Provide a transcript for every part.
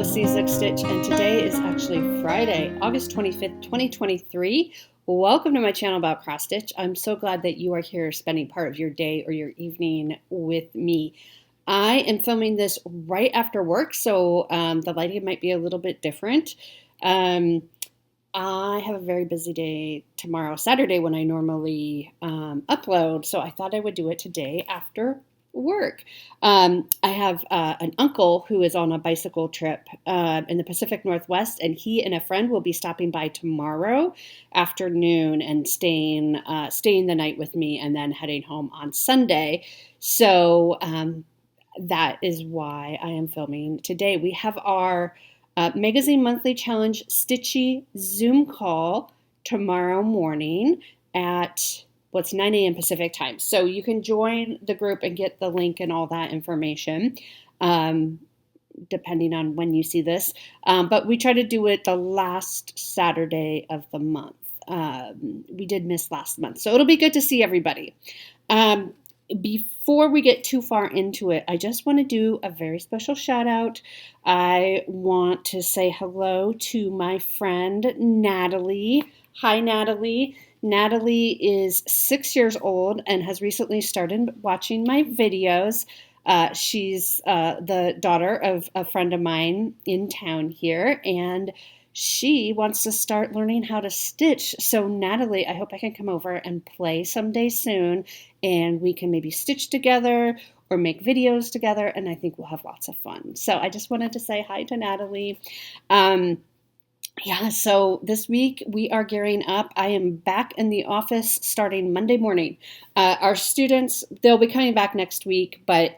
with Seasick Stitch, and today is actually Friday, August 25th, 2023. Welcome to my channel about cross stitch. I'm so glad that you are here spending part of your day or your evening with me. I am filming this right after work, so the lighting might be a little bit different. I have a very busy day tomorrow, Saturday, when I normally upload, so I thought I would do it today after work. I have an uncle who is on a bicycle trip in the Pacific Northwest, and he and a friend will be stopping by tomorrow afternoon and staying the night with me, and then heading home on Sunday. So that is why I am filming today. We have our Magazine Monthly Challenge Stitchy Zoom call tomorrow morning at 9 a.m. Pacific time. So you can join the group and get the link and all that information, depending on when you see this. But we try to do it the last Saturday of the month. We did miss last month, so it'll be good to see everybody. Before we get too far into it, I just want to do a very special shout out. I want to say hello to my friend Natalie. Hi, Natalie. Natalie is 6 years old and has recently started watching my videos. She's the daughter of a friend of mine in town here, and she wants to start learning how to stitch. So Natalie, I hope I can come over and play someday soon, and we can maybe stitch together or make videos together, and I think we'll have lots of fun. So I just wanted to say hi to Natalie. Yeah, so this week we are gearing up. I am back in the office starting Monday morning. Our students, they'll be coming back next week, but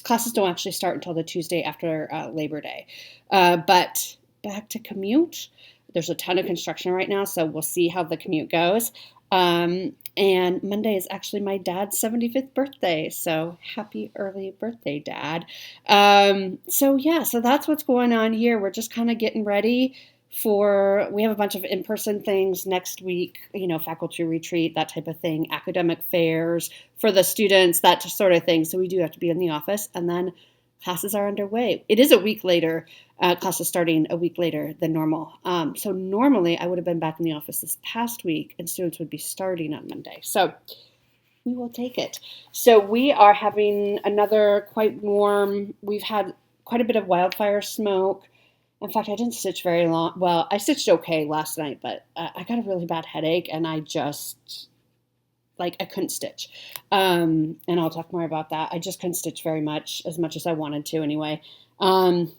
classes don't actually start until the Tuesday after Labor Day. But back to commute. There's a ton of construction right now, so we'll see how the commute goes. And Monday is actually my dad's 75th birthday, so happy early birthday, Dad. So that's what's going on here. We're just kind of getting ready we have a bunch of in-person things next week, faculty retreat, that type of thing, academic fairs for the students, that sort of thing. So we do have to be in the office, and then classes are underway. It is a week later, classes starting a week later than normal. So normally I would have been back in the office this past week, and students would be starting on Monday. So we will take it. So we are having another quite warm, we've had quite a bit of wildfire smoke. In fact, I didn't stitch very long. Well, I stitched okay last night, but I got a really bad headache, and I just, I couldn't stitch. And I'll talk more about that. I just couldn't stitch very much, as I wanted to anyway. And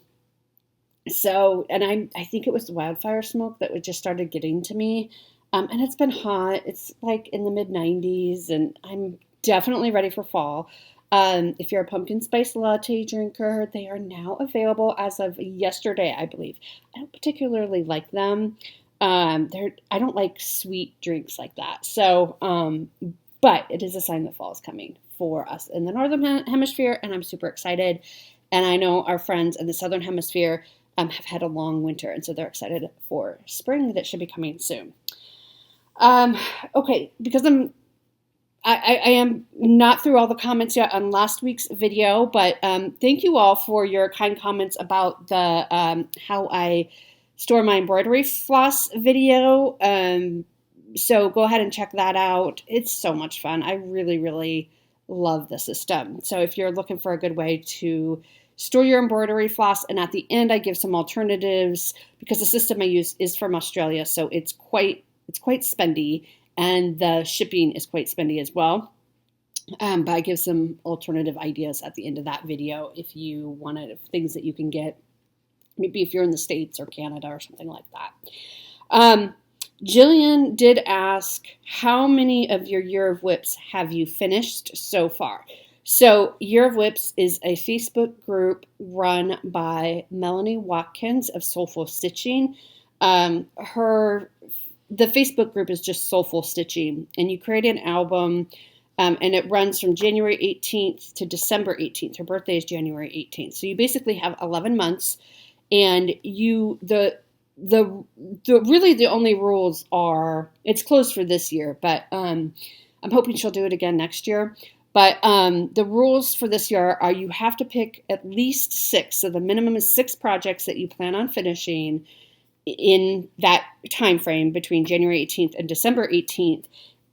I think it was the wildfire smoke that just started getting to me. And it's been hot. It's like in the mid-90s, and I'm definitely ready for fall. If you're a pumpkin spice latte drinker, they are now available as of yesterday, I believe. I don't particularly like them. I don't like sweet drinks like that. So, but it is a sign that fall is coming for us in the Northern Hemisphere, and I'm super excited. And I know our friends in the Southern Hemisphere have had a long winter, and so they're excited for spring that should be coming soon. Okay, because I am not through all the comments yet on last week's video, but thank you all for your kind comments about the how I store my embroidery floss video. So go ahead and check that out. It's so much fun. I really, really love the system. So if you're looking for a good way to store your embroidery floss, and at the end I give some alternatives because the system I use is from Australia, so it's quite spendy. And the shipping is quite spendy as well. But I give some alternative ideas at the end of that video if you wanted things that you can get, maybe if you're in the States or Canada or something like that. Jillian did ask, how many of your Year of Whips have you finished so far? So Year of Whips is a Facebook group run by Melanie Watkins of Soulful Stitching. The Facebook group is just Soulful Stitching, and you create an album, and it runs from January 18th to December 18th. Her birthday is January 18th. So you basically have 11 months, and really the only rules are, it's closed for this year, but I'm hoping she'll do it again next year. But the rules for this year are you have to pick at least 6. So the minimum is 6 projects that you plan on finishing in that time frame between January 18th and December 18th.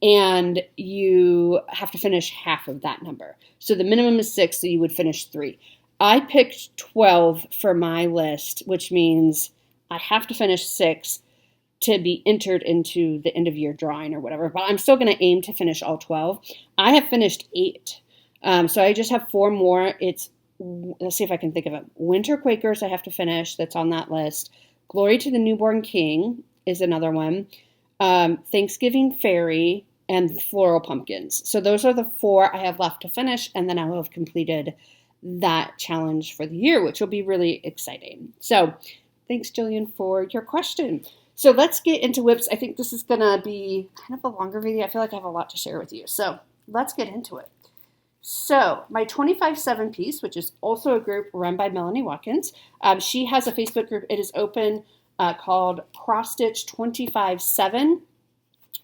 And you have to finish half of that number. So the minimum is 6, so you would finish 3. I picked 12 for my list, which means I have to finish 6 to be entered into the end of year drawing or whatever, but I'm still going to aim to finish all 12. I have finished 8. So I just have 4 more. Let's see if I can think of it. Winter Quakers I have to finish. That's on that list. Glory to the Newborn King is another one. Thanksgiving Fairy and Floral Pumpkins. So those are the 4 I have left to finish, and then I will have completed that challenge for the year, which will be really exciting. So thanks, Jillian, for your question. So let's get into WIPs. I think this is going to be kind of a longer video. I feel like I have a lot to share with you. So let's get into it. So my 25/7 piece, which is also a group run by Melanie Watkins, she has a Facebook group. It is open called Cross Stitch 25/7,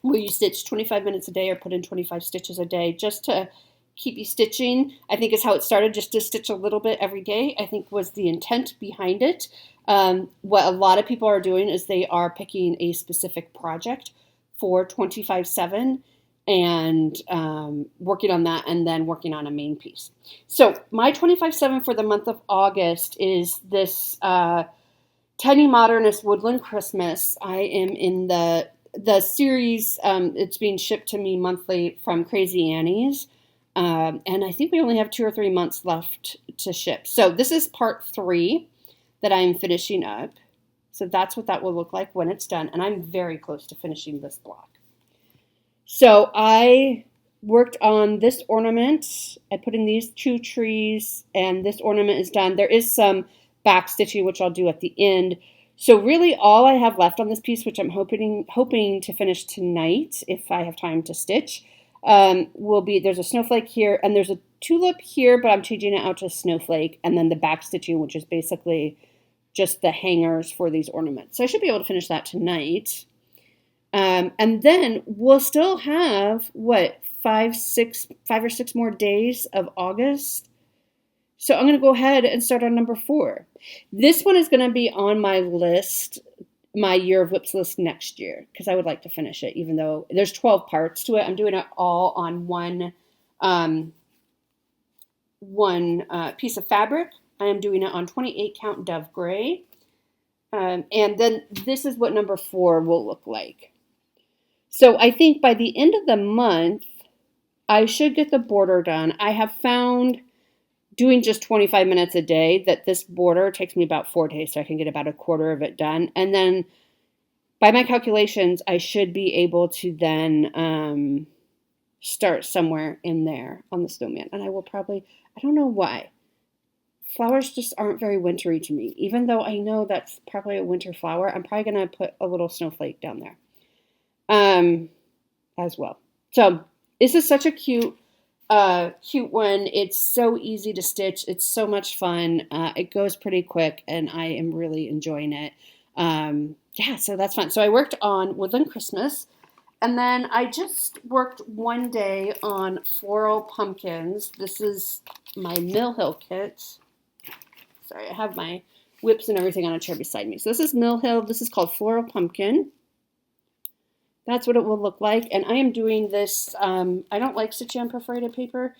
where you stitch 25 minutes a day or put in 25 stitches a day just to keep you stitching. I think is how it started, just to stitch a little bit every day, I think was the intent behind it. What a lot of people are doing is they are picking a specific project for 25/7 and working on that and then working on a main piece. So my 25/7 for the month of August is this Tiny Modernist Woodland Christmas. I am in the series. It's being shipped to me monthly from Crazy Annie's. And I think we only have 2 or 3 months left to ship. So this is part 3 that I'm finishing up. So that's what that will look like when it's done. And I'm very close to finishing this block. So I worked on this ornament. I put in these 2 trees, and this ornament is done. There is some back stitching, which I'll do at the end. So really all I have left on this piece, which I'm hoping to finish tonight if I have time to stitch, will be, there's a snowflake here, and there's a tulip here, but I'm changing it out to a snowflake, and then the back stitching, which is basically just the hangers for these ornaments. So I should be able to finish that tonight. And then we'll still have, 5 or 6 more days of August. So I'm going to go ahead and start on number 4. This one is going to be on my list, my Year of WIPs list next year, because I would like to finish it, even though there's 12 parts to it. I'm doing it all on one piece of fabric. I am doing it on 28 count Dove Gray. And then this is what number 4 will look like. So I think by the end of the month, I should get the border done. I have found, doing just 25 minutes a day, that this border takes me about 4 days, so I can get about a quarter of it done. And then by my calculations, I should be able to then start somewhere in there on the snowman. And I will probably, I don't know why, flowers just aren't very wintry to me. Even though I know that's probably a winter flower, I'm probably going to put a little snowflake down there as well. So this is such a cute one. It's so easy to stitch. It's so much fun. It goes pretty quick, and I am really enjoying it. Yeah, so that's fun. So I worked on Woodland Christmas, and then I just worked one day on Floral Pumpkins. This is my Mill Hill kit. Sorry, I have my WIPs and everything on a chair beside me. So this is Mill Hill. This is called Floral Pumpkin. That's what it will look like. And I am doing this, I don't like stitching on perforated paper,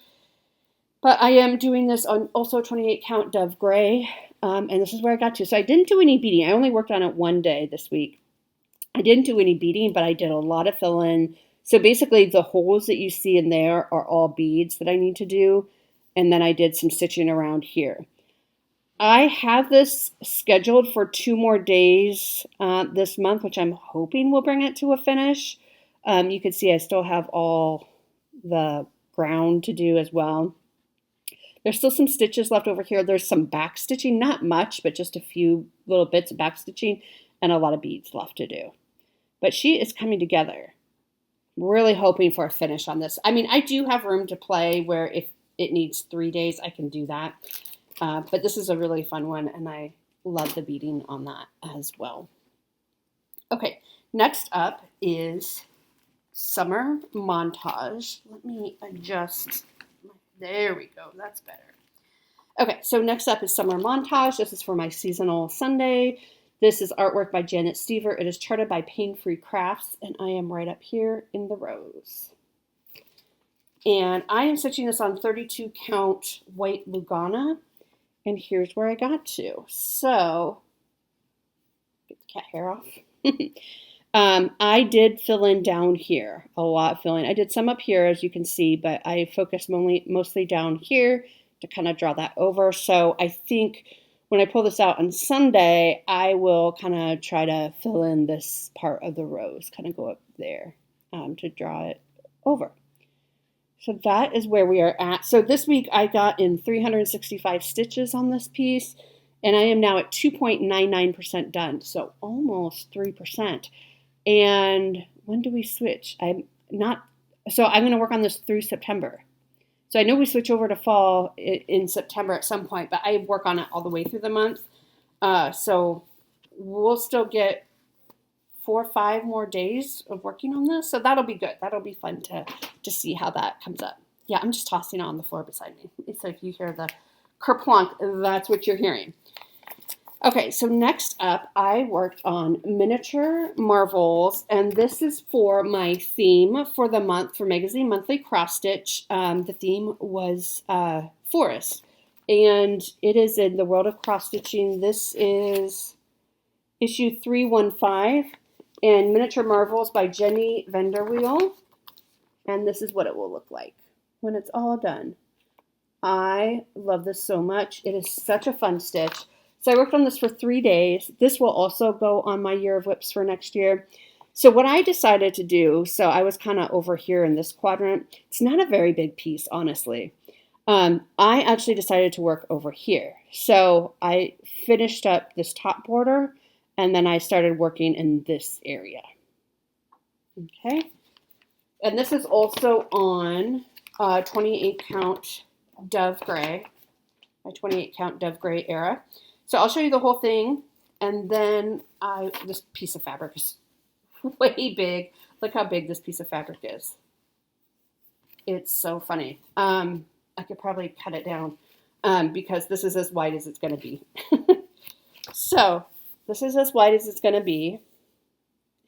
but I am doing this on also 28 count Dove Gray. And this is where I got to. So I didn't do any beading. I only worked on it one day this week. I didn't do any beading, but I did a lot of fill-in. So basically the holes that you see in there are all beads that I need to do. And then I did some stitching around here. I have this scheduled for 2 more days this month, which I'm hoping will bring it to a finish. You can see I still have all the ground to do as well. There's still some stitches left over here. There's some back stitching, not much, but just a few little bits of back stitching and a lot of beads left to do. But she is coming together. Really hoping for a finish on this. I mean, I do have room to play where if it needs 3 days, I can do that. But this is a really fun one, and I love the beading on that as well. Okay, next up is Summer Montage. Let me adjust my There we go. That's better. Okay, so next up is Summer Montage. This is for my seasonal Sunday. This is artwork by Janet Stever. It is charted by Pain Free Crafts, and I am right up here in the rows. And I am stitching this on 32 count white Lugana, and here's where I got to. So, get the cat hair off. I did fill in down here, a lot of filling. I did some up here, as you can see, but I focused mostly down here to kind of draw that over. So I think when I pull this out on Sunday, I will kind of try to fill in this part of the rose, kind of go up there to draw it over. So that is where we are at. So this week I got in 365 stitches on this piece, and I am now at 2.99% done, so almost 3%. And when do we switch? I'm going to work on this through September. So I know we switch over to fall in September at some point, but I work on it all the way through the month. So we'll still get 4 or 5 more days of working on this. So that'll be good. That'll be fun to see how that comes up. Yeah, I'm just tossing it on the floor beside me. So if you hear the kerplunk, that's what you're hearing. Okay, so next up, I worked on Miniature Marvels, and this is for my theme for the month for Magazine Monthly Cross Stitch. The theme was forest, and it is in the world of cross stitching. This is issue 315, and Miniature Marvels by Jenny Vanderweel, and this is what it will look like when it's all done. I love this so much. It is such a fun stitch. So I worked on this for 3 days. This will also go on my Year of Whips for next year. So what I decided to do, so I was kind of over here in this quadrant. It's not a very big piece, honestly. I actually decided to work over here. So I finished up this top border, and then I started working in this area. Okay. And this is also on 28 count Dove Gray, my 28 count Dove Gray era. So I'll show you the whole thing, and then this piece of fabric is way big. Look how big this piece of fabric is. It's so funny. I could probably cut it down because this is as wide as it's going to be. So this is as wide as it's going to be.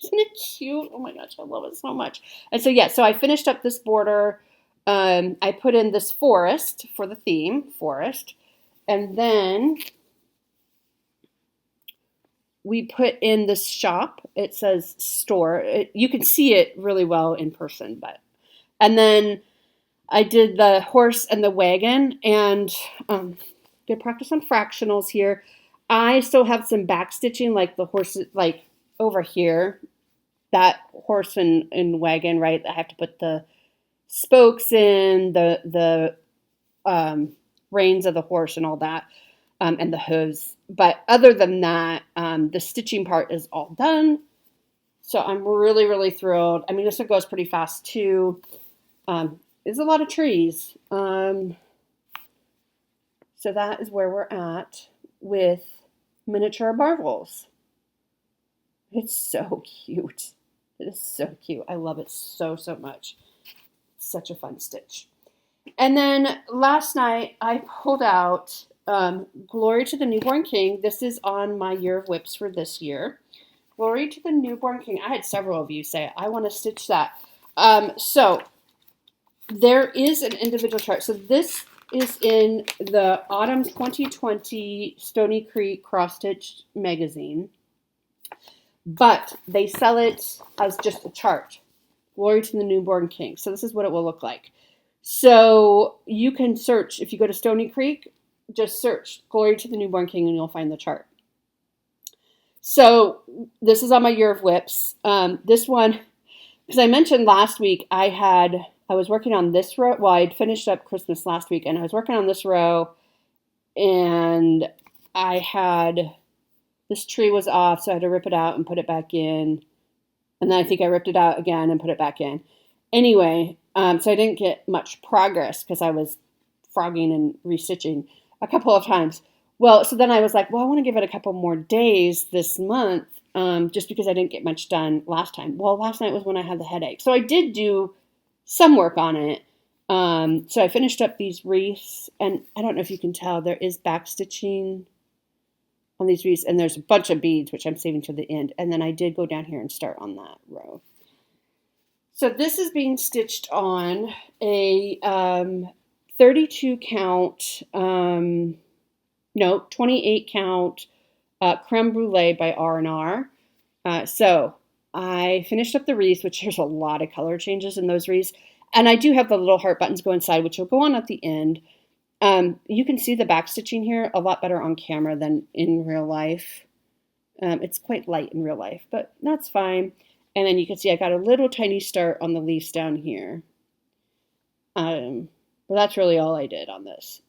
Isn't it cute? Oh my gosh, I love it so much. And so yeah, so I finished up this border. I put in this forest for the theme, forest, and then we put in this shop. It says store. You can see it really well in person, and then I did the horse and the wagon, and did practice on fractionals here. I still have some back stitching, like the horses, like over here, that horse and wagon, right? I have to put the spokes in, the reins of the horse and all that, and the hooves. But other than that, the stitching part is all done. So I'm really, really thrilled. I mean, this one goes pretty fast too. There's a lot of trees. So that is where we're at with Miniature Marvels. It's so cute. It is so cute. I love it so, so much. It's such a fun stitch. And then last night I pulled out Glory to the Newborn King. This is on my Year of Whips for this year. Glory to the Newborn King. I had several of you say, I want to stitch that. So there is an individual chart. So this is in the Autumn 2020 Stony Creek Cross Stitch magazine. But they sell it as just a chart. Glory to the Newborn King. So this is what it will look like. So you can search, if you go to Stony Creek, just search Glory to the Newborn King and you'll find the chart. So this is on my Year of Whips. This one, because I mentioned last week, I was working on this row. Well, I'd finished up Christmas last week and I was working on this row and this tree was off, so I had to rip it out and put it back in. And then I think I ripped it out again and put it back in. Anyway, so I didn't get much progress because I was frogging and restitching a couple of times. Well, so then I was like, well, I want to give it a couple more days this month just because I didn't get much done last time. Well, last night was when I had the headache. So I did do some work on it. So I finished up these wreaths, and I don't know if you can tell, there is back stitching on these wreaths, and there's a bunch of beads, which I'm saving to the end. And then I did go down here and start on that row. So this is being stitched on a 32 count, no, 28 count creme brulee by R&R. So I finished up the wreath, which there's a lot of color changes in those wreaths. And I do have the little heart buttons go inside, which will go on at the end. You can see the back stitching here a lot better on camera than in real life. It's quite light in real life, but that's fine. And then you can see I got a little tiny start on the leaves down here. But that's really all I did on this.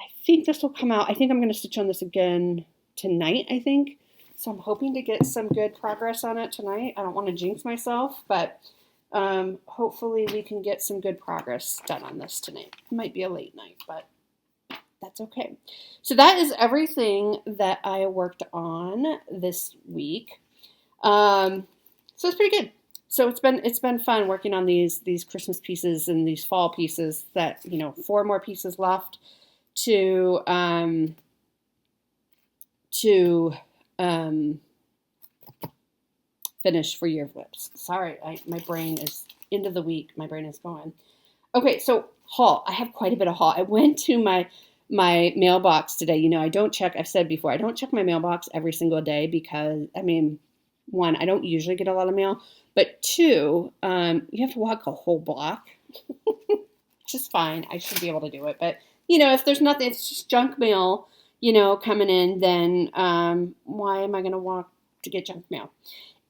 I think this will come out. I think I'm going to stitch on this again tonight, I think. So I'm hoping to get some good progress on it tonight. I don't want to jinx myself, but hopefully we can get some good progress done on this tonight. It might be a late night, but that's okay. So that is everything that I worked on this week. So it's pretty good. So it's been fun working on these Christmas pieces and these fall pieces that, 4 more pieces left to finish for Year of Whips. Sorry, my brain is into the week. My brain is going. Okay, so haul. I have quite a bit of haul. I went to my mailbox today. I don't check, I've said before, I don't check my mailbox every single day because, one, I don't usually get a lot of mail, but 2, you have to walk a whole block, which is fine. I should be able to do it. But, if there's nothing, it's just junk mail, coming in, then why am I going to walk to get junk mail?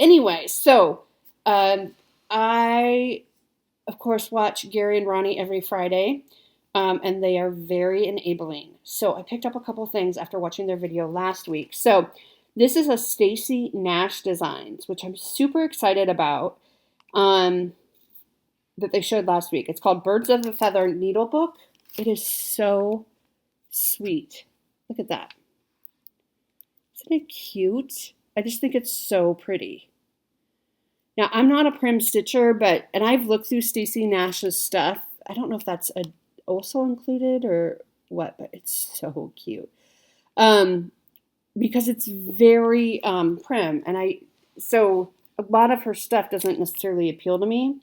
Anyway, so I, of course, watch Gary and Ronnie every Friday, and they are very enabling. So I picked up a couple things after watching their video last week. So this is a Stacy Nash Designs, which I'm super excited about, that they showed last week. It's called Birds of a Feather Needle Book. It is so sweet. Look at that. Isn't it cute? I just think it's so pretty. Now, I'm not a prim stitcher, and I've looked through Stacy Nash's stuff. I don't know if that's also included or what, but it's so cute. Because it's very prim, so a lot of her stuff doesn't necessarily appeal to me,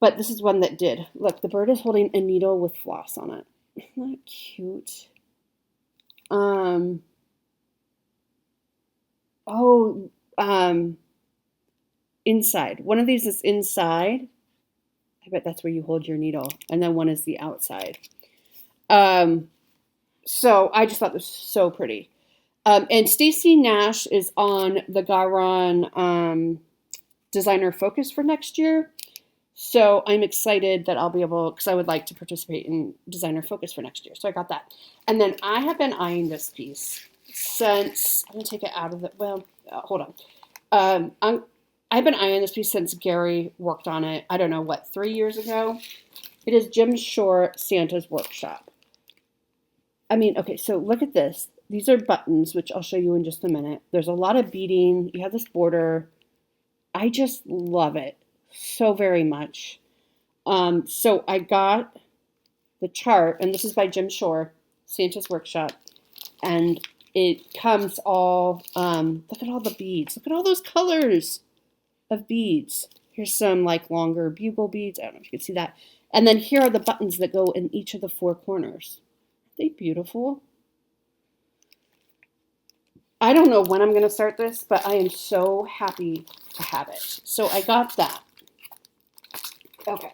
but this is one that did. Look, the bird is holding a needle with floss on it. Isn't that cute? Inside. One of these is inside. I bet that's where you hold your needle. And then one is the outside. So I just thought this was so pretty. And Stacy Nash is on the Garon Designer Focus for next year. So I'm excited that I'll be able, because I would like to participate in Designer Focus for next year. So I got that. And then I have been eyeing this piece since, I'm going to take it out of the, hold on. I've been eyeing this piece since Gary worked on it, I don't know, 3 years ago? It is Jim Shore Santa's Workshop. Okay, so look at this. These are buttons, which I'll show you in just a minute. There's a lot of beading. You have this border. I just love it so very much. So I got the chart, and this is by Jim Shore, Santa's Workshop, and it comes all, look at all the beads. Look at all those colors of beads. Here's some longer bugle beads. I don't know if you can see that. And then here are the buttons that go in each of the 4 corners. Aren't they beautiful? I don't know when I'm going to start this, but I am so happy to have it. So I got that. Okay.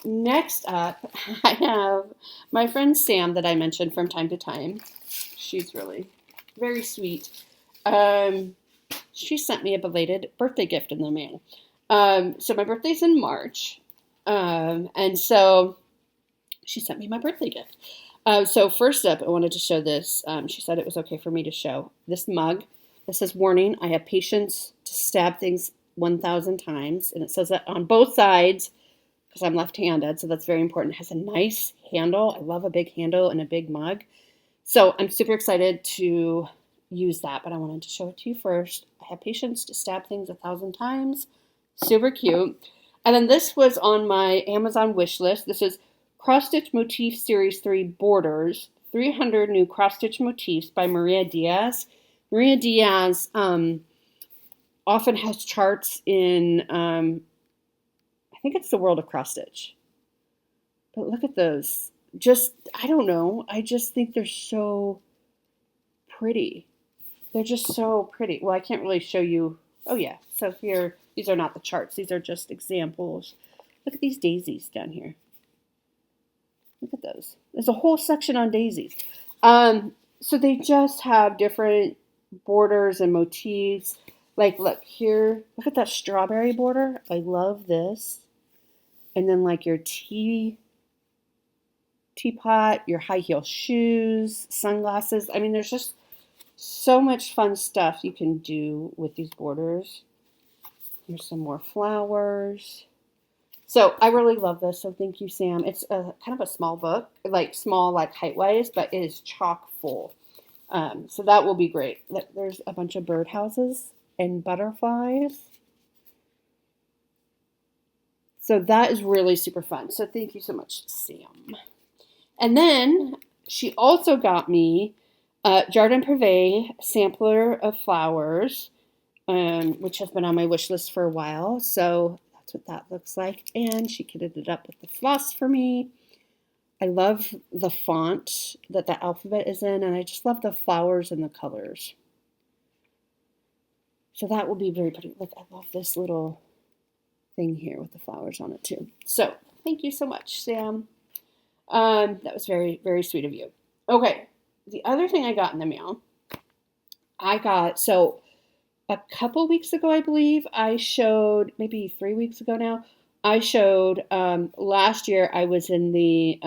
Next up, I have my friend Sam that I mentioned from time to time. She's really very sweet. She sent me a belated birthday gift in the mail. So my birthday's in March. And so she sent me my birthday gift. So first up, I wanted to show this. She said it was okay for me to show this mug. It says, "Warning, I have patience to stab things 1,000 times." And it says that on both sides because I'm left-handed. So that's very important. It has a nice handle. I love a big handle and a big mug. So I'm super excited to use that, but I wanted to show it to you first. I have patience to stab things 1,000 times. Super cute. And then this was on my Amazon wish list. This is Cross Stitch Motif Series 3 Borders, 300 New Cross Stitch Motifs by Maria Diaz. Maria Diaz often has charts in, I think it's the World of Cross Stitch. But look at those. Just, I don't know. I just think they're so pretty. They're just so pretty. Well, I can't really show you. Oh, yeah. So here, these are not the charts. These are just examples. Look at these daisies down here. Look at those. There's a whole section on daisies. So they just have different borders and motifs. Like, look here. Look at that strawberry border. I love this. And then, like, your teapot, your high heel shoes, sunglasses. I mean, there's just so much fun stuff you can do with these borders. Here's some more flowers. So I really love this. So thank you, Sam. It's kind of a small book, like small, like height-wise, but it is chock full. So that will be great. There's a bunch of birdhouses and butterflies. So that is really super fun. So thank you so much, Sam. And then she also got me Jardin Privé sampler of flowers, which has been on my wish list for a while. So that's what that looks like. And she kitted it up with the floss for me. I love the font that the alphabet is in, and I just love the flowers and the colors. So that will be very pretty. Look, I love this little thing here with the flowers on it too. So thank you so much, Sam. That was very, very sweet of you. Okay, the other thing I got in the mail, so a couple weeks ago, I believe, I showed, maybe 3 weeks ago now, I showed, last year I was in the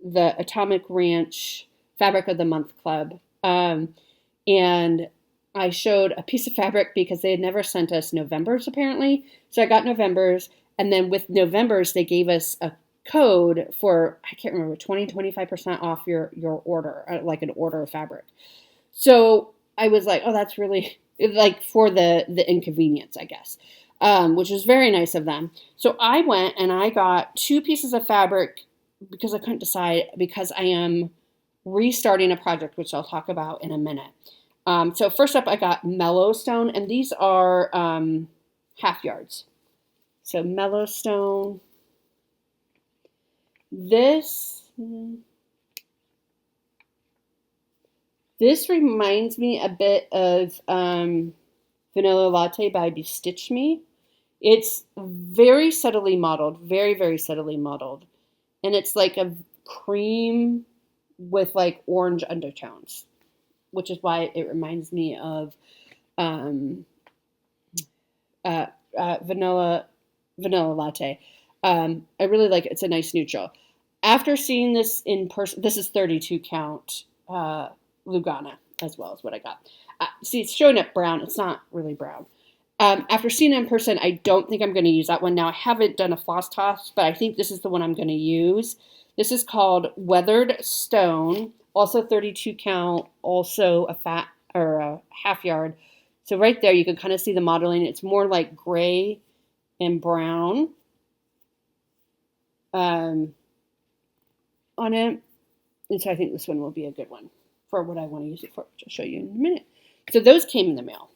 Atomic Ranch Fabric of the Month Club, and I showed a piece of fabric because they had never sent us Novembers, apparently. So I got Novembers, and then with Novembers, they gave us a code for, I can't remember, 25% off your order, like an order of fabric. So I was like, oh, that's really, like, for the inconvenience, I guess, which was very nice of them. So I went and I got 2 pieces of fabric because I couldn't decide, because I am restarting a project, which I'll talk about in a minute. So first up, I got Mellowstone, and these are half yards. So Mellowstone. This reminds me a bit of Vanilla Latte by Bestitch Me. It's very subtly modeled, very, very subtly modeled. And it's like a cream with like orange undertones, which is why it reminds me of Vanilla Latte. I really like it. It's a nice neutral. After seeing this in person, this is 32 count Lugana as well as what I got. See, it's showing up brown. It's not really brown. After seeing it in person, I don't think I'm going to use that one. Now, I haven't done a floss toss, but I think this is the one I'm going to use. This is called Weathered Stone, also 32 count, also a half yard. So right there, you can kind of see the modeling. It's more like gray and brown on it. And so I think this one will be a good one for what I want to use it for, which I'll show you in a minute. So those came in the mail.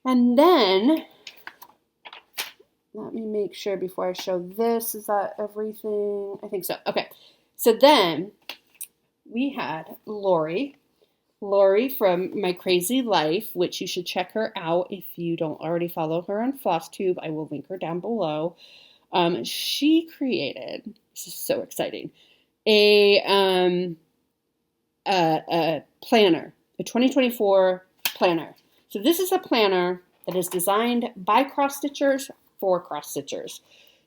And then, let me make sure before I show this, is that everything? I think so. Okay. So then we had Lori from My Crazy Life, which you should check her out if you don't already follow her on Flosstube. I will link her down below. She created, this is so exciting, a planner, a 2024 planner. So this is a planner that is designed by cross-stitchers for cross-stitchers.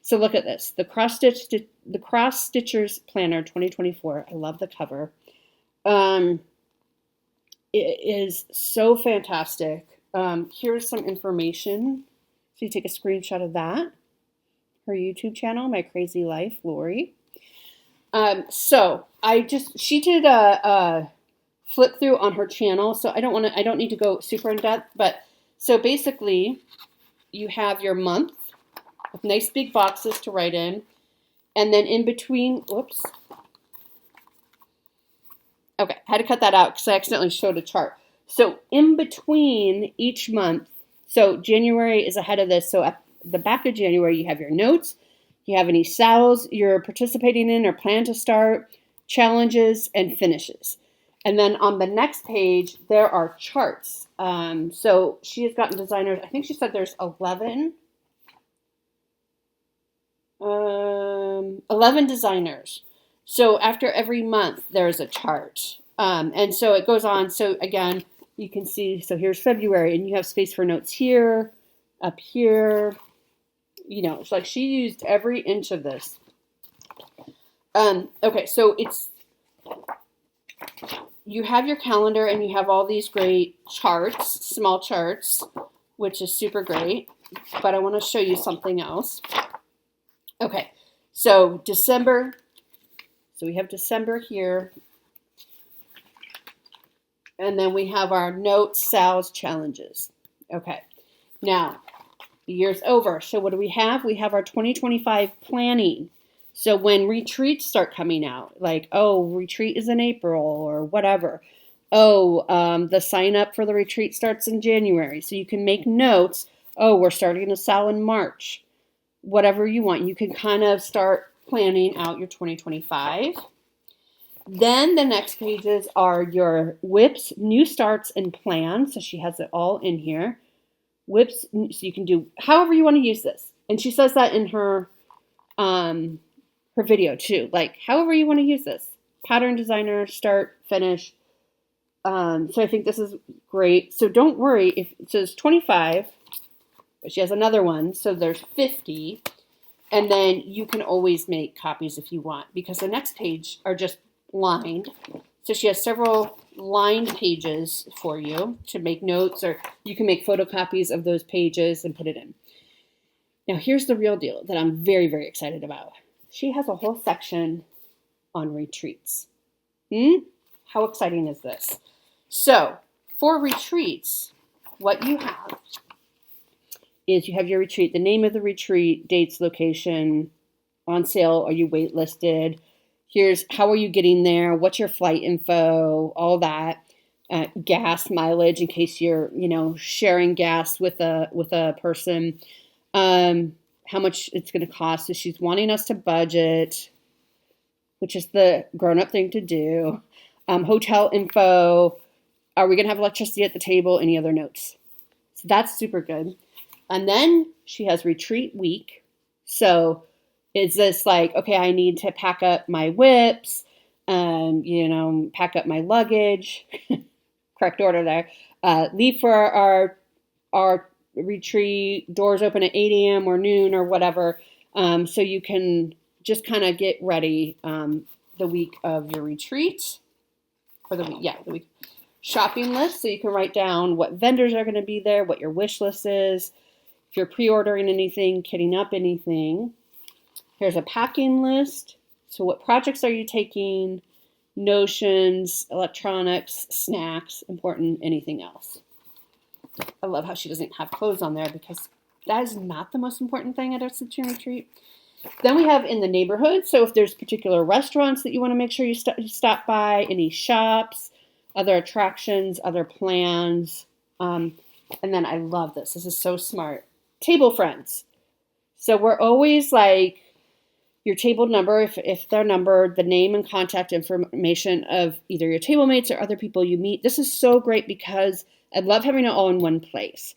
So look at this, the Cross-Stitchers Planner 2024. I love the cover. It is so fantastic. Here's some information. So you take a screenshot of that. Her YouTube channel, My Crazy Life, Lori. So she did a flip through on her channel. So I don't need to go super in depth, but so basically you have your month, with nice big boxes to write in. And then in between, whoops. Okay, I had to cut that out because I accidentally showed a chart. So in between each month, so January is ahead of this. So at the back of January, you have your notes. You have any SALs you're participating in or plan to start, challenges, and finishes. And then on the next page, there are charts. So she has gotten designers. I think she said there's 11 designers. So after every month, there's a chart. And so it goes on. So again, you can see, so here's February, and you have space for notes here, up here. You know, it's like she used every inch of this. Okay, so you have your calendar and you have all these great charts, small charts, which is super great. But I want to show you something else. Okay, so December. So we have December here. And then we have our notes, SALs, challenges. Okay, now the year's over. So what do we have? We have our 2025 planning. So when retreats start coming out, like, oh, retreat is in April or whatever. Oh, the sign up for the retreat starts in January. So you can make notes. Oh, we're starting a SAL in March. Whatever you want. You can kind of start planning out your 2025. Then the next pages are your WIPs, new starts, and plans. So she has it all in here. WIPs, so you can do however you want to use this. And she says that in her video too. Like, however you want to use this. Pattern designer, start, finish. So I think this is great. So don't worry if it says 25, but she has another one. So there's 50. And then you can always make copies if you want, because the next page are just lined. So she has several lined pages for you to make notes, or you can make photocopies of those pages and put it in. Now here's the real deal that I'm very, very excited about. She has a whole section on retreats. How exciting is this? So for retreats, what you have is you have your retreat, the name of the retreat, dates, location, on sale, are you waitlisted? Here's how are you getting there? What's your flight info? All that. Gas mileage in case you're, sharing gas with a person. How much it's going to cost. So she's wanting us to budget, which is the grown-up thing to do. Hotel info. Are we going to have electricity at the table? Any other notes? So that's super good. And then she has retreat week. So is this like, okay, I need to pack up my whips, pack up my luggage, correct order there, leave for our retreat, doors open at 8 a.m. or noon or whatever. So you can just kind of get ready the week of your retreat, or the week shopping list. So you can write down what vendors are going to be there, what your wish list is, if you're pre-ordering anything, kitting up anything. Here's a packing list. So what projects are you taking? Notions, electronics, snacks, important, anything else. I love how she doesn't have clothes on there because that is not the most important thing at a sit-in retreat. Then we have in the neighborhood. So if there's particular restaurants that you want to make sure you stop by, any shops, other attractions, other plans. And then I love this. This is so smart. Table friends. So we're always like, your table number, if they're numbered, the name and contact information of either your table mates or other people you meet. This is so great because I love having it all in one place,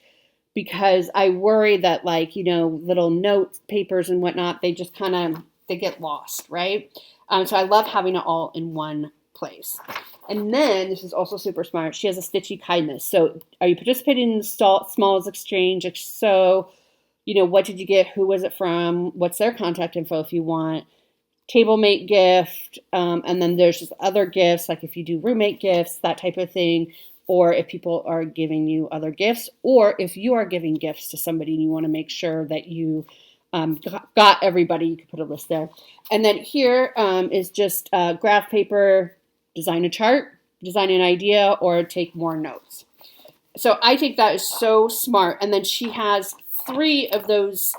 because I worry that little note papers and whatnot, they just they get lost, right? So I love having it all in one place. And then, this is also super smart, she has a stitchy kindness. So are you participating in the smalls exchange? If so, what did you get? Who was it from? What's their contact info if you want? Table mate gift. And then there's just other gifts, like if you do roommate gifts, that type of thing. Or if people are giving you other gifts. Or if you are giving gifts to somebody and you want to make sure that you got everybody, you can put a list there. And then here is just graph paper, design a chart, design an idea, or take more notes. So I think that is so smart. And then she has 3 of those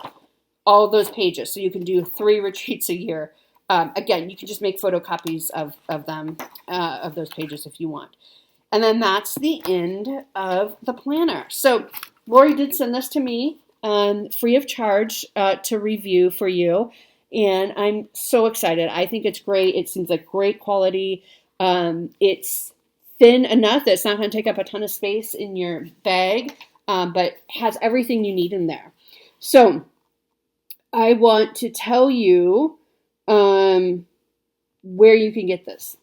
all those pages. So you can do 3 retreats a year. Again, you can just make photocopies of them, of those pages if you want. And then that's the end of the planner. So Lori did send this to me free of charge to review for you. And I'm so excited. I think it's great. It seems like great quality. It's thin enough that it's not going to take up a ton of space in your bag, but has everything you need in there. So I want to tell you where you can get this.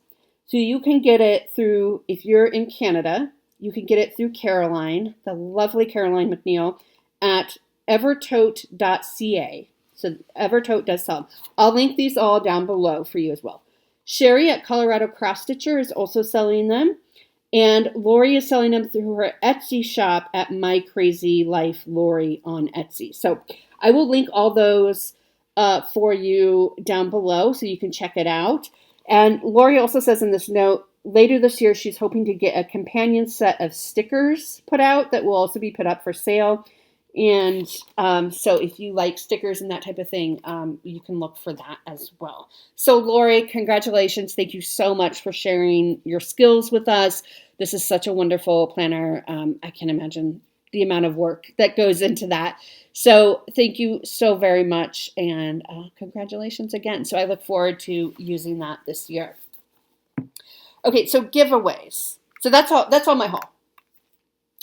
So you can get it through, if you're in Canada, you can get it through Caroline, the lovely Caroline McNeil, at evertote.ca. So Evertote does sell them. I'll link these all down below for you as well. Sherry at Colorado Cross Stitcher is also selling them. And Lori is selling them through her Etsy shop at My Crazy Life Lori on Etsy. So I will link all those for you down below so you can check it out. And Lori also says in this note, later this year, she's hoping to get a companion set of stickers put out that will also be put up for sale. And so if you like stickers and that type of thing, you can look for that as well. So Lori, congratulations. Thank you so much for sharing your skills with us. This is such a wonderful planner. I can imagine the amount of work that goes into that. So thank you so very much, and congratulations again. So I look forward to using that this year. Okay, so giveaways. So that's all my haul.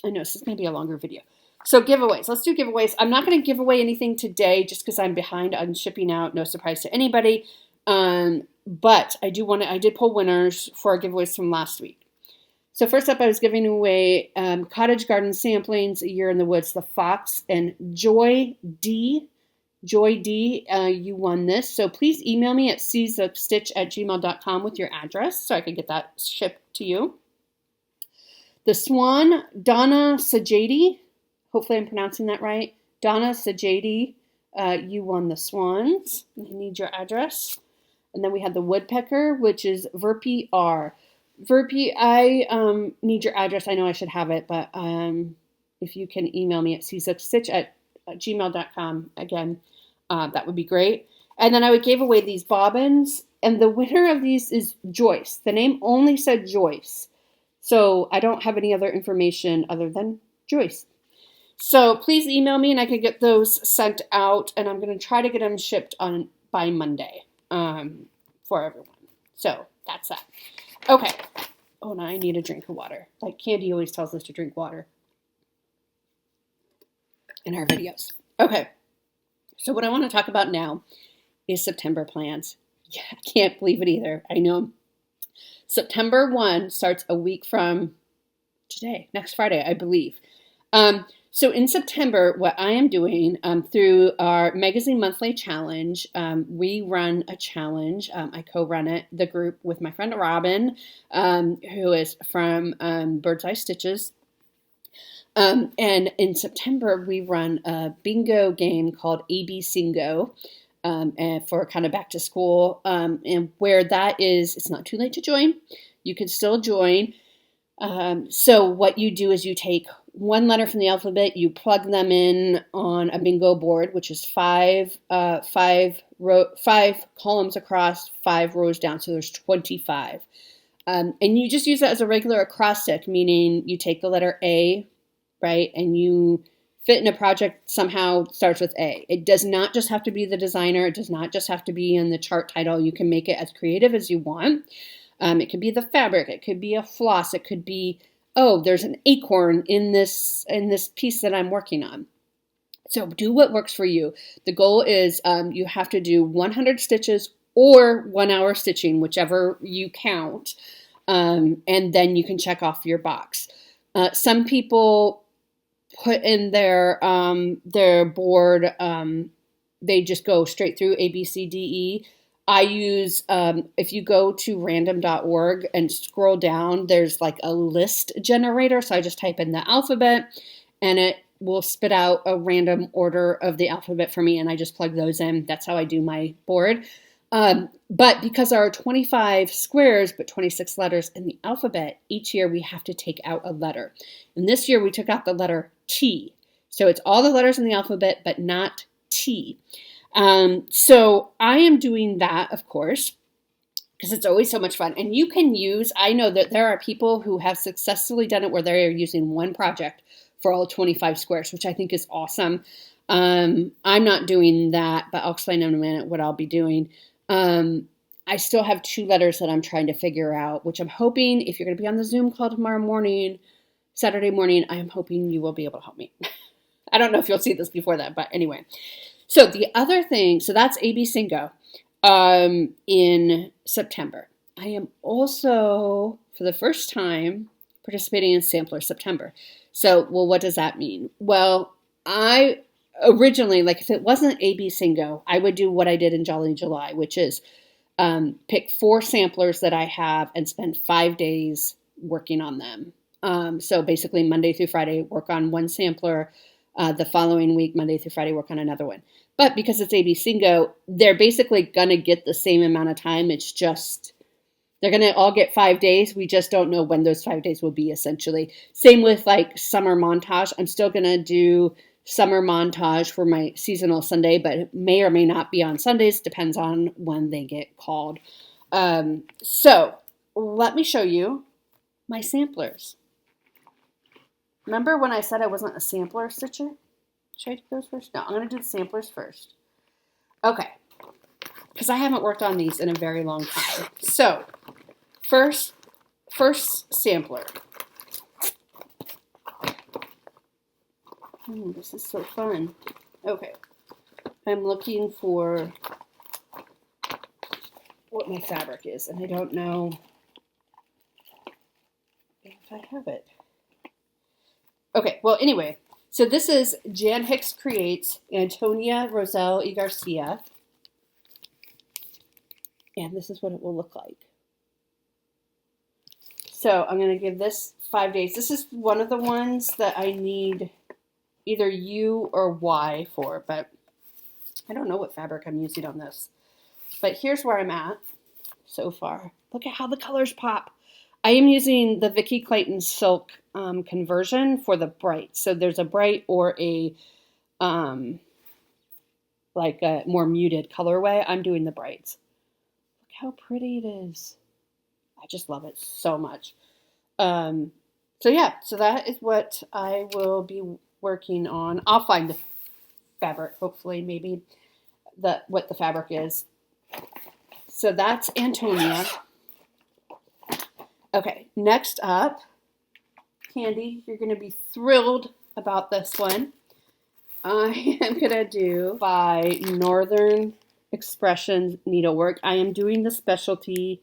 I know this is going to be a longer video. So giveaways. Let's do giveaways. I'm not going to give away anything today just because I'm behind on shipping out. No surprise to anybody. But I did pull winners for our giveaways from last week. So first up, I was giving away Cottage Garden Samplings, A Year in the Woods, The Fox, and Joy D. Joy D, you won this. So please email me at seedsofstitch@gmail.com with your address so I can get that shipped to you. The Swan, Donna Sajadi. Hopefully I'm pronouncing that right. Donna Sajadi, you won the Swans. I need your address. And then we had the Woodpecker, which is Verpi R. Verpi, I need your address. I know I should have it, but if you can email me at seedsofstitch@gmail.com, again, that would be great. And then I would give away these bobbins, and the winner of these is Joyce. The name only said Joyce, so I don't have any other information other than Joyce. So please email me, and I can get those sent out, and I'm going to try to get them shipped by Monday for everyone. So that's that. Okay. Oh, now I need a drink of water. Like Candy always tells us to drink water in our videos. Okay. So what I want to talk about now is September plans. Yeah, I can't believe it either. I know. September 1 starts a week from today, next Friday, I believe. So in September, what I am doing through our Magazine Monthly Challenge, we run a challenge. I co-run it, the group, with my friend Robin, who is from Bird's Eye Stitches. And in September, we run a bingo game called AB Singo and for kind of back to school. And where that is, it's not too late to join. You can still join. So what you do is you take one letter from the alphabet, you plug them in on a bingo board, which is five columns across, 5 rows down. So there's 25. And you just use that as a regular acrostic, meaning you take the letter A, right, and you fit in a project somehow starts with A. It does not just have to be the designer. It does not just have to be in the chart title. You can make it as creative as you want. It could be the fabric. It could be a floss. It could be, oh, there's an acorn in this piece that I'm working on. So do what works for you. The goal is you have to do 100 stitches or 1 hour stitching, whichever you count, and then you can check off your box. Some people put in their board, they just go straight through A, B, C, D, E. I use, if you go to random.org and scroll down, there's like a list generator. So I just type in the alphabet and it will spit out a random order of the alphabet for me. And I just plug those in. That's how I do my board. But because there are 25 squares, but 26 letters in the alphabet, each year we have to take out a letter. And this year we took out the letter T. So it's all the letters in the alphabet, but not So I am doing that, of course, because it's always so much fun. And you can use, I know that there are people who have successfully done it where they're using one project for all 25 squares, which I think is awesome. I'm not doing that, but I'll explain in a minute what I'll be doing. I still have 2 letters that I'm trying to figure out, which I'm hoping if you're going to be on the Zoom call tomorrow morning, Saturday morning, I'm hoping you will be able to help me. I don't know if you'll see this before that, but anyway. So the other thing, so that's AB Singo in September. I am also, for the first time, participating in Sampler September. So, well, what does that mean? Well, I originally, like if it wasn't AB Singo, I would do what I did in Jolly July, which is pick 4 samplers that I have and spend 5 days working on them. So basically Monday through Friday, work on one sampler. The following week, Monday through Friday, work on another one. But because it's AB Singo, they're basically going to get the same amount of time. It's just, they're going to all get 5 days. We just don't know when those 5 days will be, essentially. Same with like summer montage. I'm still going to do summer montage for my seasonal Sunday, but it may or may not be on Sundays. Depends on when they get called. So let me show you my samplers. Remember when I said I wasn't a sampler stitcher? Should I do those first? No, I'm going to do the samplers first. Okay, because I haven't worked on these in a very long time. So first sampler. This is so fun. Okay, I'm looking for what my fabric is, and I don't know if I have it. Okay, well, anyway, so this is Jan Hicks Creates Antonia Roselle y Garcia, and this is what it will look like. So I'm going to give this 5 days. This is one of the ones that I need either U or Y for, but I don't know what fabric I'm using on this. But here's where I'm at so far. Look at how the colors pop. I am using the Vicki Clayton Silk conversion for the bright. So there's a bright or a like a more muted colorway. I'm doing the brights. Look how pretty it is. I just love it so much. So yeah, so that is what I will be working on. I'll find the fabric, hopefully, maybe what the fabric is. So that's Antonia. Okay, next up, Candy, you're going to be thrilled about this one. I am going to do by Northern Expressions Needlework. I am doing the specialty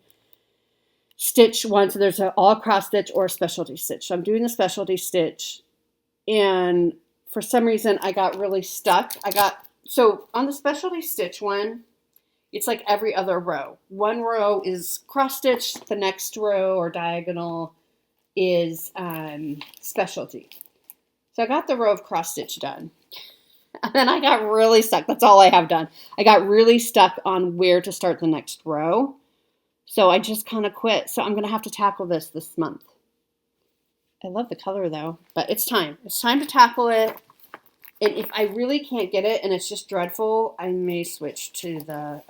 stitch one. So there's an all cross stitch or a specialty stitch. So I'm doing the specialty stitch. And for some reason, I got really stuck. So on the specialty stitch one, it's like every other row. One row is cross stitch. The next row or diagonal is specialty. So I got the row of cross stitch done. And then I got really stuck. That's all I have done. I got really stuck on where to start the next row. So I just kind of quit. So I'm going to have to tackle this month. I love the color though, but it's time. It's time to tackle it. And if I really can't get it and it's just dreadful, I may switch to the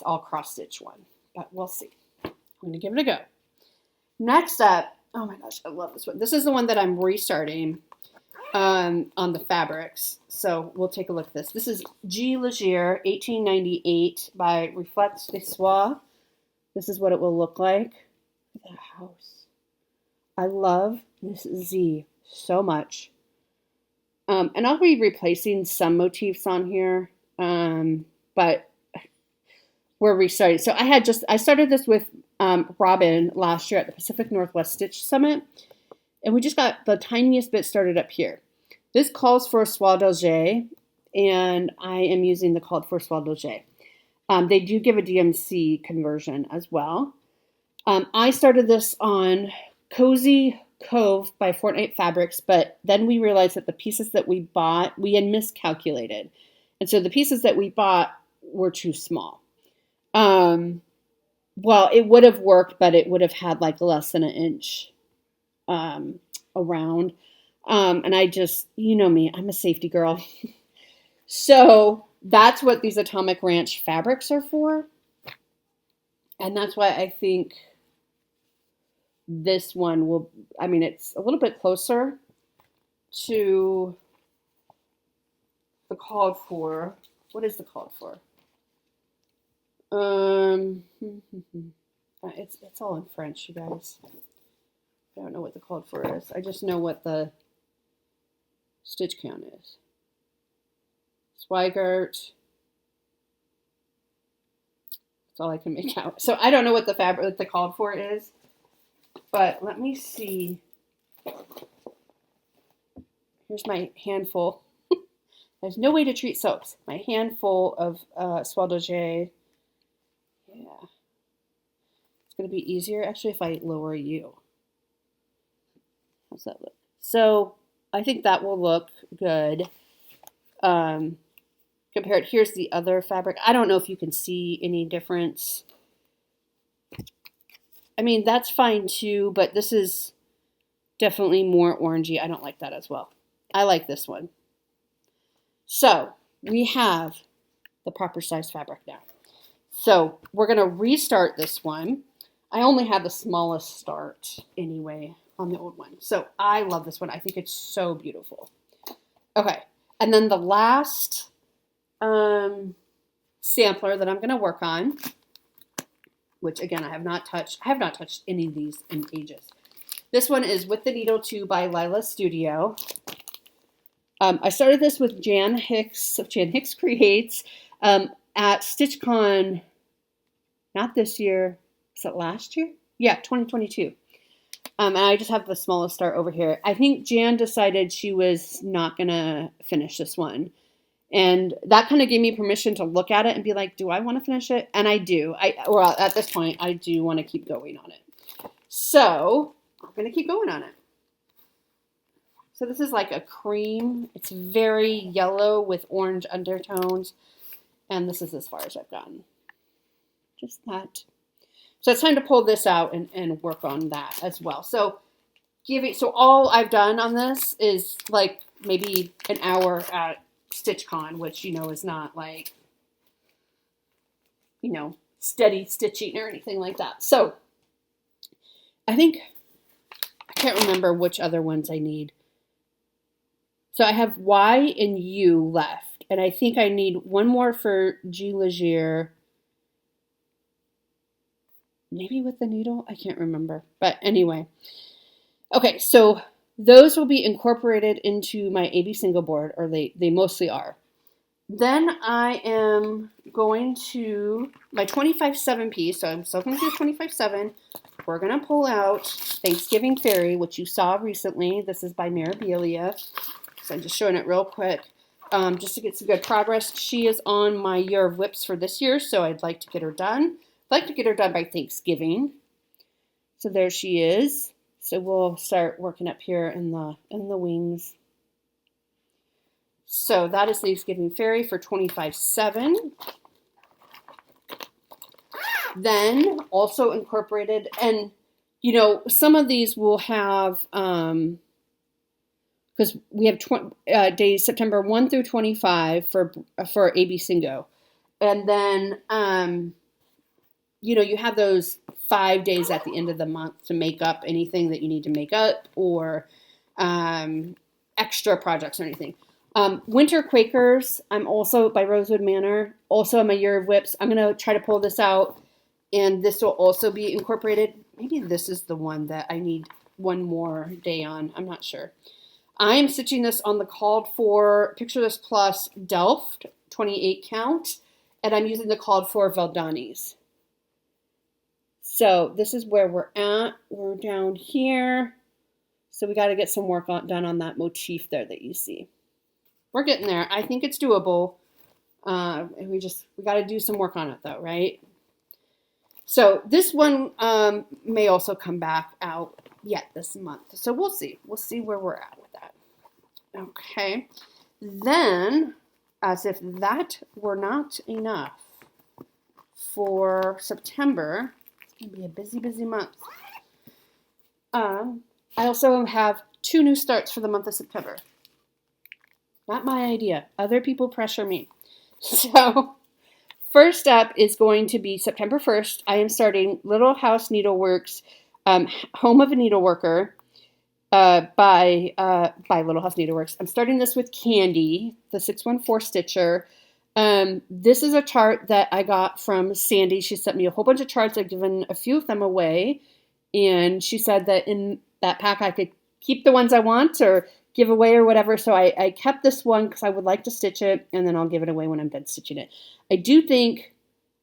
all cross stitch one. But we'll see. I'm going to give it a go. Next up, oh my gosh, I love this one. This is the one that I'm restarting on the fabrics. So we'll take a look at this. This is G. Leger, 1898 by Reflex de Soie. This is what it will look like. Look at that house. I love this Z so much. And I'll be replacing some motifs on here, but we're restarting. So I started this with Robin last year at the Pacific Northwest Stitch Summit, and we just got the tiniest bit started up here. This calls for a soie d'Alger, and I am using the called for soie d'Alger. They do give a DMC conversion as well. I started this on Cozy Cove by Fortnite Fabrics, but then we realized that the pieces that we bought, we had miscalculated. And so the pieces that we bought were too small. Well, it would have worked, but it would have had like less than an inch around. And I just, you know me, I'm a safety girl. So that's what these Atomic Ranch fabrics are for. And that's why I think this one will, I mean, it's a little bit closer to the called for. What is the called for? It's all in French, you guys. I don't know what the called for is. I just know what the stitch count is. Swigert. That's all I can make out. So I don't know what the fabric that the called for is, but let me see. Here's my handful. There's no way to treat soaps. My handful of Soie d'Oger. Yeah. It's going to be easier actually if I lower you. How's that look? So I think that will look good. Compared, here's the other fabric. I don't know if you can see any difference. I mean, that's fine too, but this is definitely more orangey. I don't like that as well. I like this one. So we have the proper size fabric now. So we're going to restart this one. I only had the smallest start anyway on the old one. So I love this one. I think it's so beautiful. Okay. And then the last sampler that I'm going to work on, which again, I have not touched any of these in ages. This one is With the Needle 2 by Lila Studio. I started this with Jan Hicks of Jan Hicks Creates at StitchCon, not this year, was it last year? Yeah, 2022. And I just have the smallest start over here. I think Jan decided she was not going to finish this one. And that kind of gave me permission to look at it and be like, do I want to finish it? And I do. Well, at this point, I do want to keep going on it. So I'm going to keep going on it. So this is like a cream. It's very yellow with orange undertones. And this is as far as I've gotten. Just that. So it's time to pull this out and work on that as well. So all I've done on this is like maybe an hour at StitchCon, which, you know, is not like, you know, steady stitching or anything like that. So I can't remember which other ones I need. So I have Y and U left. And I think I need one more for G Leger. Maybe with the needle? I can't remember. But anyway. Okay, so those will be incorporated into my AB single board, or they mostly are. Then I am going to my 25/7 piece. So I'm still going to do 25/7. We're going to pull out Thanksgiving Fairy, which you saw recently. This is by Mirabilia. So I'm just showing it real quick. Just to get some good progress. She is on my year of whips for this year, so I'd like to get her done. I'd like to get her done by Thanksgiving. So there she is. So we'll start working up here in the wings. So that is Thanksgiving Fairy for 25/7. Then also incorporated, and you know, some of these will have because we have days September 1 through 25 for AB Singo, and then you know, you have those 5 days at the end of the month to make up anything that you need to make up, or extra projects or anything. Winter Quakers, I'm also by Rosewood Manor, also on my year of whips. I'm going to try to pull this out, and this will also be incorporated. Maybe this is the one that I need one more day on. I'm not sure. I'm stitching this on the called for Picture This Plus Delft 28 count, and I'm using the called for Valdanis. So this is where we're at. We're down here. So we got to get some work done on that motif there that you see. We're getting there. I think it's doable. And we got to do some work on it though, right? So this one may also come back out yet this month. So we'll see. We'll see where we're at with that. Okay. Then, as if that were not enough for September, it's going to be a busy, busy month. I also have 2 new starts for the month of September. Not my idea. Other people pressure me. So first up is going to be September 1st. I am starting Little House Needleworks, Home of a Needleworker by Little House Needleworks. I'm starting this with Candy, the 614 Stitcher. This is a chart that I got from Sandy. She sent me a whole bunch of charts. I've given a few of them away. And she said that in that pack I could keep the ones I want or give away or whatever. So I kept this one because I would like to stitch it, and then I'll give it away when I'm done stitching it. I do think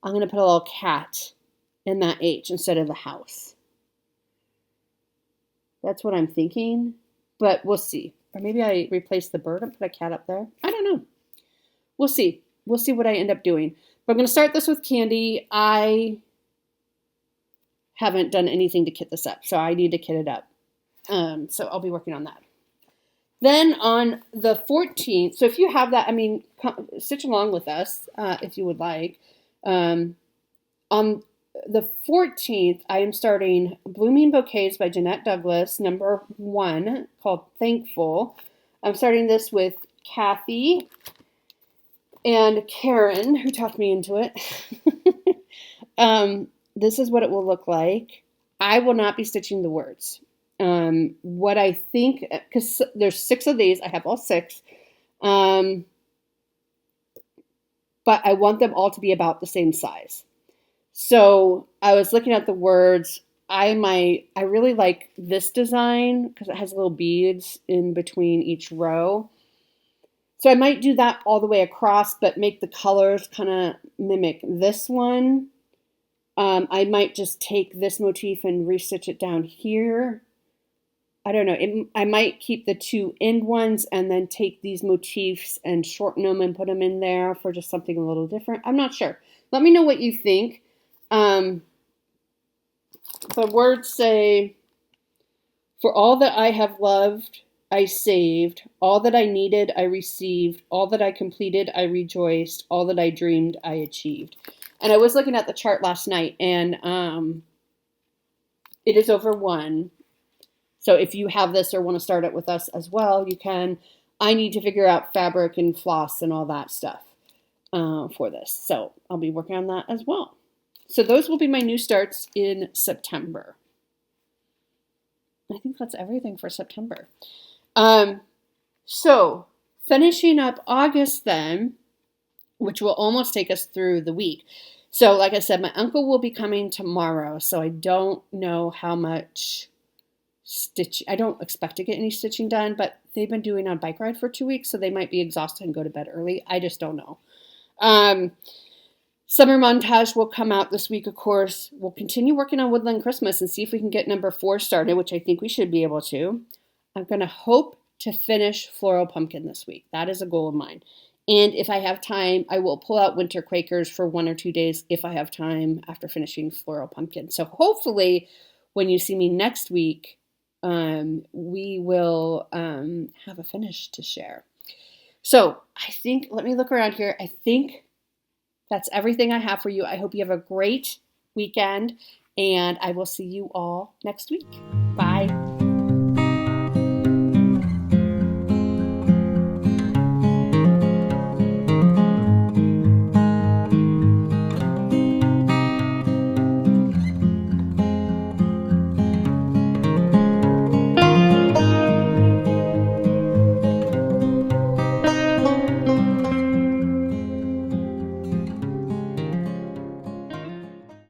I'm going to put a little cat in that H instead of the house. That's what I'm thinking, but we'll see. Or maybe I replace the bird and put a cat up there. I don't know. We'll see. We'll see what I end up doing. But I'm going to start this with Candy. I haven't done anything to kit this up, so I need to kit it up. So I'll be working on that. Then on the 14th, so if you have that, I mean, stitch along with us if you would like. On the 14th, I am starting Blooming Bouquets by Jeanette Douglas, number 1, called Thankful. I'm starting this with Kathy and Karen, who talked me into it. This is what it will look like. I will not be stitching the words. What I think, because there's 6 of these, I have all 6, but I want them all to be about the same size. So I was looking at the words. I really like this design because it has little beads in between each row. So I might do that all the way across, but make the colors kind of mimic this one. I might just take this motif and restitch it down here. I don't know. I might keep the 2 end ones and then take these motifs and shorten them and put them in there for just something a little different. I'm not sure. Let me know what you think. The words say, "For all that I have loved, I saved. All that I needed, I received. All that I completed, I rejoiced. All that I dreamed, I achieved." And I was looking at the chart last night, and it is over 1. So if you have this or want to start it with us as well, you can. I need to figure out fabric and floss and all that stuff for this. So I'll be working on that as well. So those will be my new starts in September. I think that's everything for September. So finishing up August then, which will almost take us through the week. So like I said, my uncle will be coming tomorrow, so I don't know how much stitch. I don't expect to get any stitching done, but they've been doing a bike ride for 2 weeks, so they might be exhausted and go to bed early. I just don't know. Summer Montage will come out this week, of course. We'll continue working on Woodland Christmas and see if we can get number 4 started, which I think we should be able to. I'm going to hope to finish Floral Pumpkin this week. That is a goal of mine. And if I have time, I will pull out Winter Quakers for 1 or 2 days if I have time after finishing Floral Pumpkin. So hopefully when you see me next week, we will have a finish to share. So I think, let me look around here. I think that's everything I have for you. I hope you have a great weekend, and I will see you all next week. Bye.